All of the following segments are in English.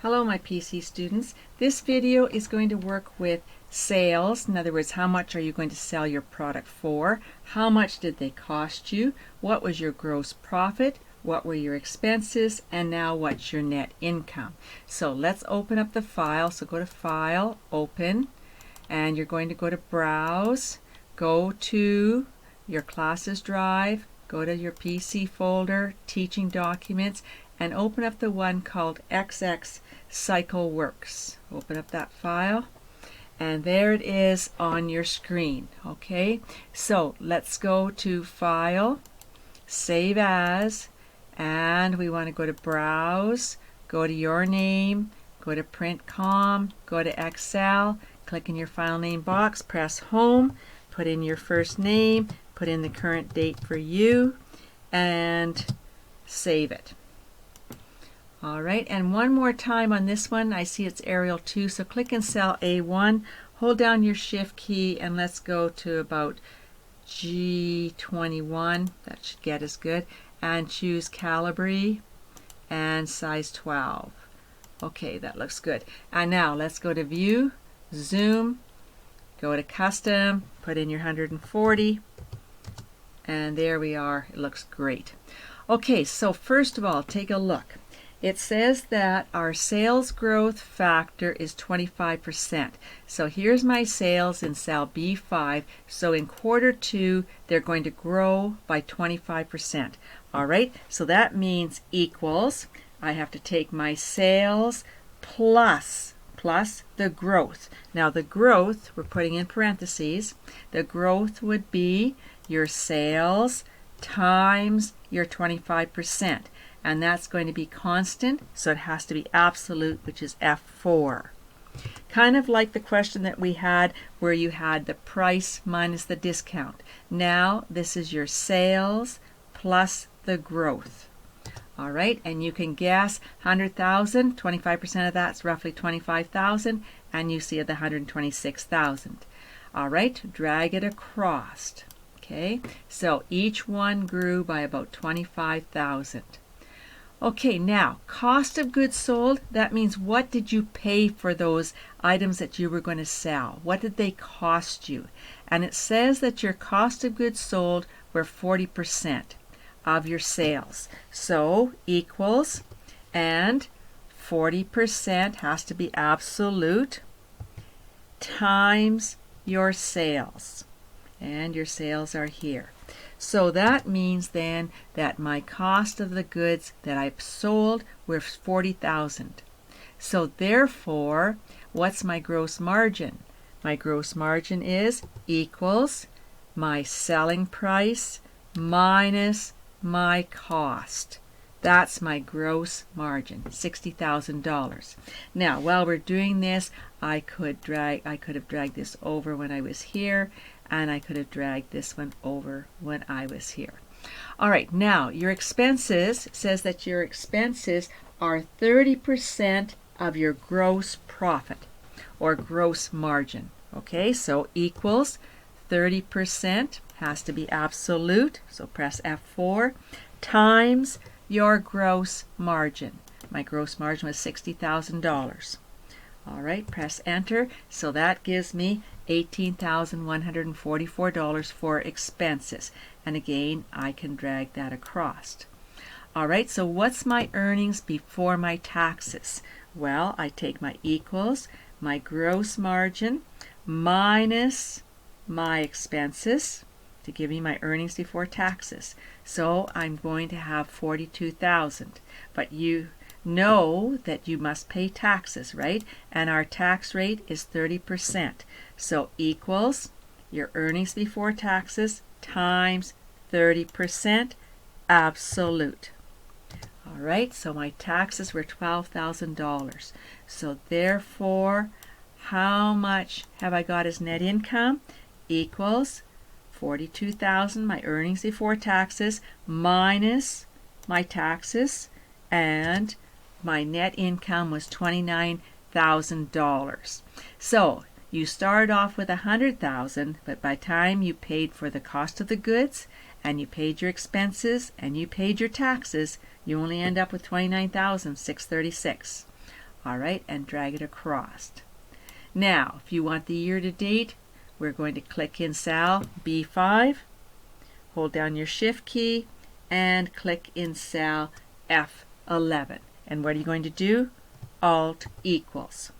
Hello my PC students. This video is going to work with sales. In other words, how much are you going to sell your product for? How much did they cost you? What was your gross profit? What were your expenses? And now what's your net income? So let's open up the file. So go to File, Open, and you're going to go to Browse, go to your Classes Drive, go to your PC folder, Teaching Documents, and open up the one called XX Cycle Works. Open up that file, and there it is on your screen. Okay, so let's go to File, Save As, and we want to go to Browse, go to your name, go to Print Com, go to Excel, click in your file name box, press Home, put in your first name, put in the current date for you, and save it. Alright, and one more time on this one, I see it's Arial 2, so click in cell A1, hold down your Shift key, and let's go to about G21, that should get us good, and choose Calibri and size 12. Okay, that looks good. And now let's go to View, Zoom, go to Custom, put in your 140, and there we are. It looks great. Okay, so first of all, take a look. It says that our sales growth factor is 25%. So here's my sales in cell B5. So in quarter 2, they're going to grow by 25%. All right, so that means equals, I have to take my sales plus the growth. Now the growth, we're putting in parentheses, the growth would be your sales times your 25%. And that's going to be constant, so it has to be absolute, which is F4. Kind of like the question that we had where you had the price minus the discount. Now this is your sales plus the growth. All right, and you can guess 100,000, 25% of that's roughly 25,000, and you see the 126,000. All right, drag it across. Okay, so each one grew by about 25,000. Okay, now, cost of goods sold, that means what did you pay for those items that you were going to sell? What did they cost you? And it says that your cost of goods sold were 40% of your sales. So, equals, and 40% has to be absolute, times your sales. And your sales are here. So that means then that my cost of the goods that I've sold were 40,000. So therefore, what's my gross margin? My gross margin is equals my selling price minus my cost. That's my gross margin, $60,000. Now, while we're doing this, I could have dragged this over when I was here, and I could have dragged this one over when I was here. All right, now your expenses says that your expenses are 30% of your gross profit or gross margin. Okay, so equals 30% has to be absolute, so press F4, times your gross margin. My gross margin was $60,000. All right, press enter. So that gives me $18,144 for expenses. And again, I can drag that across. All right, so what's my earnings before my taxes? Well, I take my equals, my gross margin, minus my expenses to give me my earnings before taxes. So I'm going to have 42,000. But you know that you must pay taxes, right? And our tax rate is 30%. So equals your earnings before taxes times 30% absolute. All right, so my taxes were $12,000. So therefore, how much have I got as net income? Equals 42,000, my earnings before taxes, minus my taxes, and my net income was $29,000. So you started off with $100,000, but by the time you paid for the cost of the goods, and you paid your expenses, and you paid your taxes, you only end up with $29,636. All right, and drag it across. Now, if you want the year to date, we're going to click in cell B5, hold down your Shift key, and click in cell F11. And what are you going to do? Alt equals.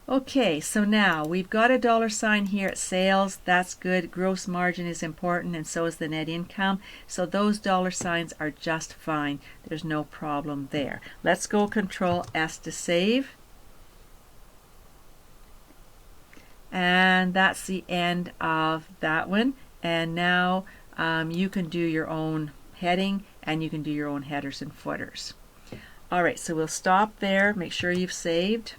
Okay, so now we've got a dollar sign here at sales. That's good. Gross margin is important, and so is the net income. So those dollar signs are just fine. There's no problem there. Let's go Control S to save. And that's the end of that one. And now you can do your own heading, and you can do your own headers and footers. All right, so we'll stop there. Make sure you've saved.